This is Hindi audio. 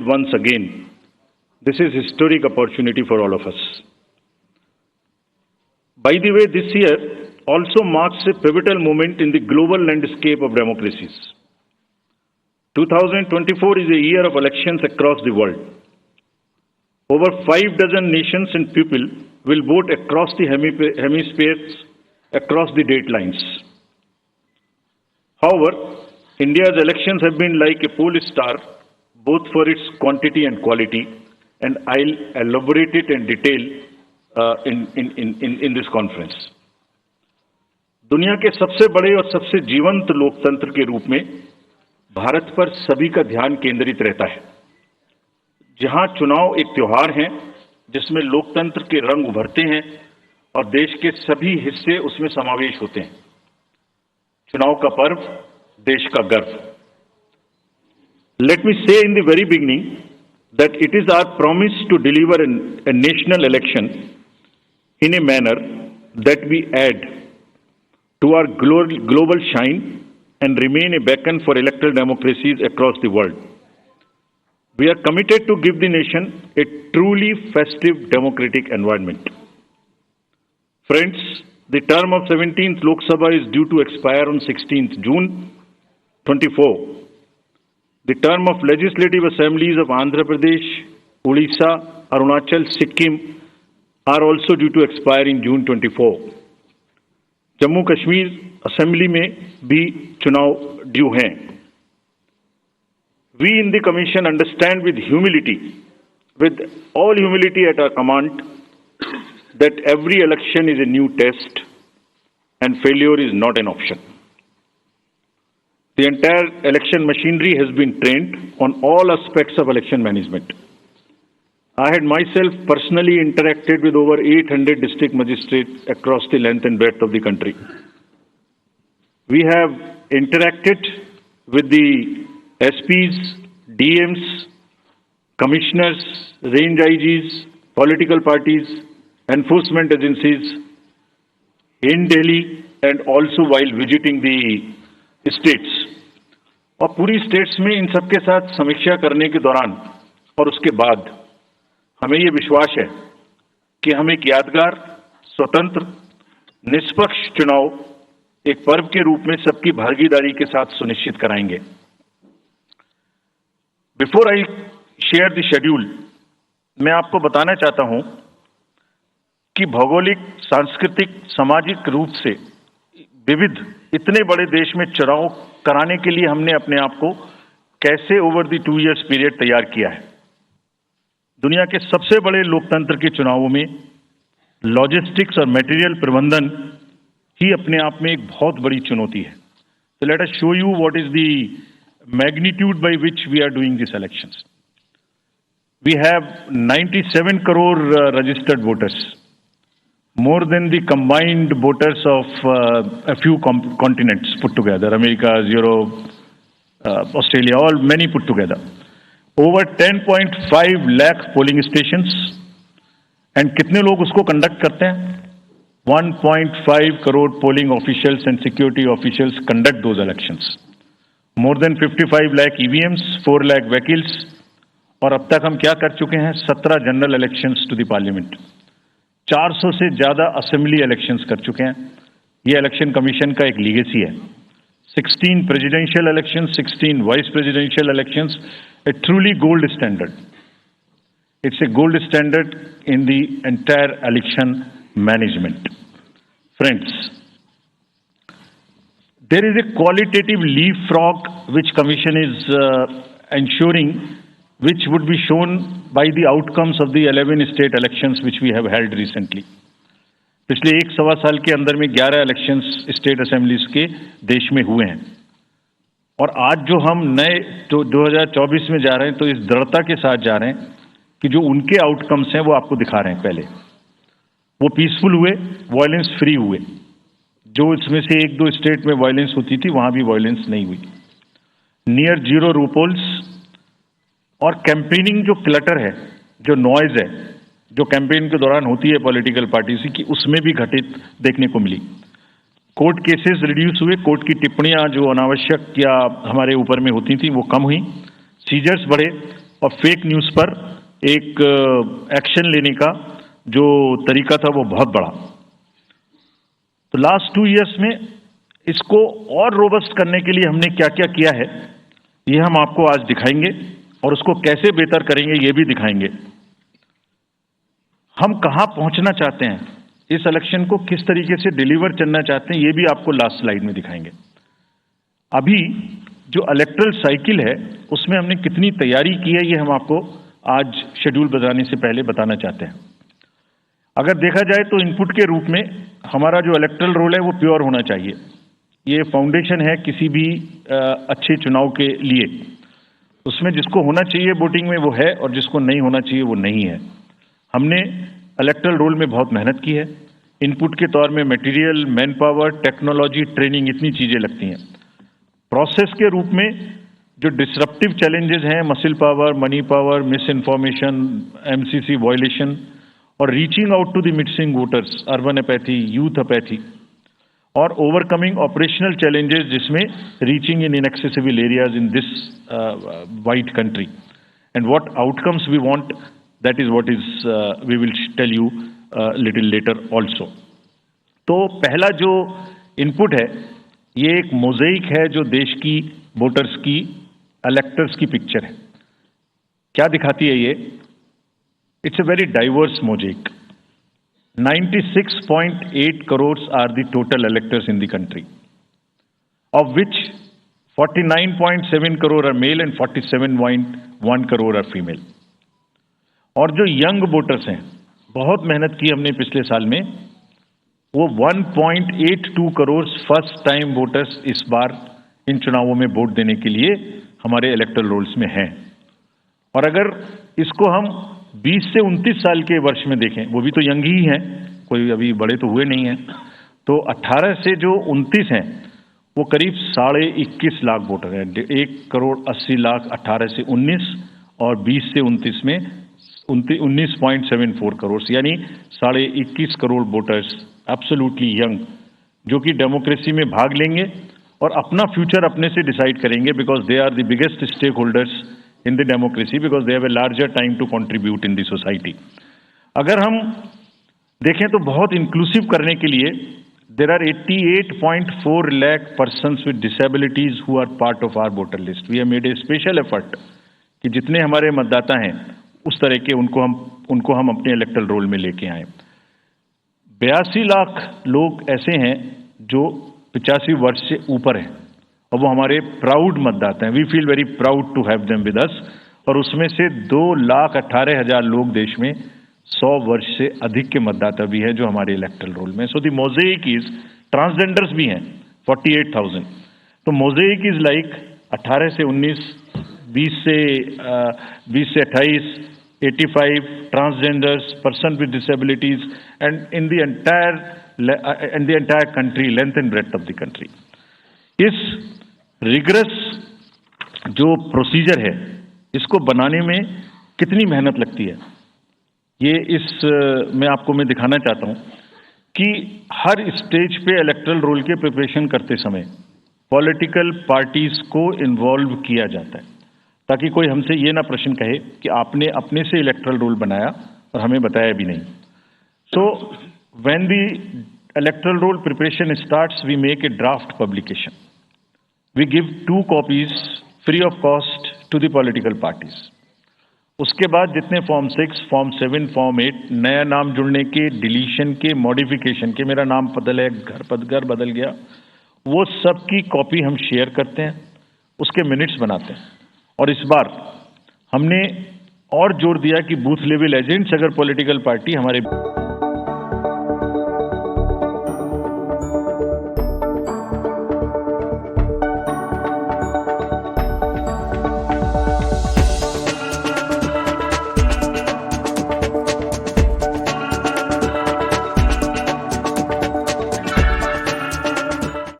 once again. This is historic opportunity for all of us. By the way, this year also marks a pivotal moment in the global landscape of democracies. 2024 is a year of elections across the world. Over 5 dozen nations and people will vote across the hemispheres, across the date lines. However, India's elections have been like a pole star, both for its quantity and quality, and I'll elaborate it in detail in this conference. दुनिया के सबसे बड़े और सबसे जीवंत लोकतंत्र के रूप में भारत पर सभी का ध्यान केंद्रित रहता है। जहां चुनाव एक त्योहार है जिसमें लोकतंत्र के रंग उभरते हैं और देश के सभी हिस्से उसमें समावेश होते हैं। चुनाव का पर्व, देश का गर्व। Let me say in the very beginning that it is our promise to deliver a national election in a manner that we add to our global shine and remain a beacon for electoral democracies across the world. We are committed to give the nation a truly festive democratic environment. Friends, the term of 17th Lok Sabha is due to expire on 16th June 24. The term of legislative assemblies of Andhra Pradesh, Odisha, Arunachal, Sikkim are also due to expire in June 24. Jammu Kashmir assembly में भी चुनाव ड्यू हैं। We in the Commission understand with all humility at our command, that every election is a new test and failure is not an option. The entire election machinery has been trained on all aspects of election management. I had myself personally interacted with over 800 district magistrates across the length and breadth of the country. We have interacted with the SPs, DMs, commissioners, range IGs, political parties, enforcement agencies in Delhi and also while visiting the states. और पूरी स्टेट्स में इन सबके साथ समीक्षा करने के दौरान और उसके बाद हमें ये विश्वास है कि हम एक यादगार, स्वतंत्र, निष्पक्ष चुनाव एक पर्व के रूप में सबकी भागीदारी के साथ सुनिश्चित कराएंगे। Before I share the schedule, मैं आपको बताना चाहता हूं कि भौगोलिक, सांस्कृतिक, सामाजिक रूप से विविध इतने बड़े देश में चुनाव कराने के लिए हमने अपने आप को कैसे ओवर द 2 इयर्स पीरियड तैयार किया है। दुनिया के सबसे बड़े लोकतंत्र के चुनावों में लॉजिस्टिक्स और मटेरियल प्रबंधन ही अपने आप में एक बहुत बड़ी चुनौती है। So let us show you what is the magnitude by which we are doing these elections. We have 97 crore registered voters, more than the combined voters of a few continents put together, America, Europe, Australia, all many put together. Over 10.5 lakh polling stations, and कितने लोग उसको कंडक्ट करते हैं? 1.5 crore polling officials and security officials conduct those elections. More than 55 lakh EVMs, 4 lakh vehicles, और अब तक हम क्या कर चुके हैं? 17 general elections to the parliament, 400 से ज्यादा असेंबली इलेक्शंस कर चुके हैं। ये इलेक्शन कमीशन का एक लीगेसी है। 16 presidential elections, 16 vice presidential elections, a truly gold standard. It's a gold standard in the entire election management. Friends, there is a qualitative leapfrog which Commission is ensuring, which would be shown by the outcomes of the 11 state elections which we have held recently. पिछले 1-1.25 साल के अंदर में 11 इलेक्शंस स्टेट असेंबलीज के देश में हुए हैं, और आज जो हम नए 2024 में जा रहे हैं तो इस दृढ़ता के साथ जा रहे हैं कि जो उनके आउटकम्स हैं वो आपको दिखा रहे हैं। पहले वो पीसफुल हुए, वायलेंस फ्री हुए। जो इसमें से 1-2 स्टेट में वायलेंस होती थी वहां भी वायलेंस नहीं हुई। नियर जीरो रूपोल्स, और कैंपेनिंग जो क्लटर है, जो नॉइज है, जो कैंपेन के दौरान होती है पॉलिटिकल पार्टीज की, उसमें भी घटित देखने को मिली। कोर्ट केसेस रिड्यूस हुए, कोर्ट की टिप्पणियां जो अनावश्यक या हमारे ऊपर में होती थी वो कम हुई, सीजर्स बढ़े, और फेक न्यूज़ पर एक एक्शन लेने का जो तरीका था वो बहुत बड़ा। तो लास्ट 2 इयर्स में इसको और रोबस्ट करने के लिए हमने क्या क्या किया है ये हम आपको आज दिखाएंगे और उसको कैसे बेहतर करेंगे ये भी दिखाएंगे। हम कहां पहुंचना चाहते हैं, इस इलेक्शन को किस तरीके से डिलीवर करना चाहते हैं, ये भी आपको लास्ट स्लाइड में दिखाएंगे। अभी जो इलेक्टरल साइकिल है उसमें हमने कितनी तैयारी की है ये हम आपको आज शेड्यूल बताने से पहले बताना चाहते हैं। अगर देखा जाए तो इनपुट के रूप में हमारा जो इलेक्टरल रोल है वो प्योर होना चाहिए। ये फाउंडेशन है किसी भी अच्छे चुनाव के लिए। उसमें जिसको होना चाहिए वोटिंग में वो है और जिसको नहीं होना चाहिए वो नहीं है। हमने इलेक्टरल रोल में बहुत मेहनत की है। इनपुट के तौर में material, man power, technology, training, इतनी चीजें लगती हैं। प्रोसेस के रूप में जो डिसरप्टिव चैलेंजेस हैं, muscle power, money power, misinformation, MCC violation और reaching out to the missing voters, urban apathy, youth apathy और ओवरकमिंग ऑपरेशनल चैलेंजेस जिसमें reaching in inaccessible areas in this wide country and what outcomes we want, that is what is we will tell you little later also. तो पहला जो इनपुट है ये एक मोज़ेइक है जो देश की वोटर्स की, इलेक्टर्स की पिक्चर है। क्या दिखाती है ये? It's a very diverse mosaic. 96.8 crores are the total electors in the country, of which 49.7 crore are male and 47.1 crore are female. और जो यंग वोटर्स हैं, बहुत मेहनत की हमने पिछले साल में, वो 1.82 करोड़ फर्स्ट टाइम वोटर्स इस बार इन चुनावों में वोट देने के लिए हमारे इलेक्टरल रोल्स में हैं। और अगर इसको हम 20 से 29 साल के वर्ष में देखें, वो भी तो यंग ही हैं, कोई अभी बड़े तो हुए नहीं हैं, तो 18 से जो 29 हैं वो करीब 21.5 लाख वोटर हैं। 1.80 करोड़ 18 से 19 और 20 से 29 में 19.74 करोड़, यानी 21.5 करोड़ वोटर्स एब्सोल्युटली यंग, जो कि डेमोक्रेसी में भाग लेंगे और अपना फ्यूचर अपने से डिसाइड करेंगे, because they are the biggest stakeholders in the democracy, because they have a larger time to contribute in the society. अगर हम देखें तो बहुत इंक्लूसिव करने के लिए there are 88.4 lakh persons with disabilities who are part of our voter list. We have made a special effort कि जितने हमारे मतदाता हैं उस तरह के उनको हम अपने इलेक्टरल रोल में लेके आए। 82 लाख लोग ऐसे हैं जो 85 वर्ष से ऊपर हैं और वो हमारे प्राउड मतदाता हैं। We feel very proud to have them with us. और उसमें से 2,18,000 लोग देश में 100 वर्ष से अधिक के मतदाता भी हैं जो हमारे इलेक्टरल रोल में। सो द मोज़ेइक इज, ट्रांसजेंडर्स भी हैं 48,000। तो मोज़ेइक इज लाइक 18 से 19, 20 से 28, 85 transgenders, person with disabilities, and in the entire country, length and breadth of the country. इस रिगरस जो प्रोसीजर है इसको बनाने में कितनी मेहनत लगती है, ये मैं आपको दिखाना चाहता हूं कि हर स्टेज पे इलेक्टरल रोल के प्रिपरेशन करते समय पॉलिटिकल पार्टीज को इन्वॉल्व किया जाता है, ताकि कोई हमसे ये ना प्रश्न कहे कि आपने अपने से इलेक्टरल रोल बनाया और हमें बताया भी नहीं। So when the electoral roll preparation starts, we make a draft publication. We give 2 copies free of cost to the political parties. उसके बाद जितने फॉर्म 6, फॉर्म 7, फॉर्म 8, नया नाम जुड़ने के, डिलीशन के, मॉडिफिकेशन के, मेरा नाम बदल है, घर बदल गया, वो सब की कॉपी हम शेयर करते हैं, उसके मिनट्स बनाते हैं। और इस बार हमने और जोर दिया कि बूथ लेवल एजेंट्स अगर पॉलिटिकल पार्टी हमारे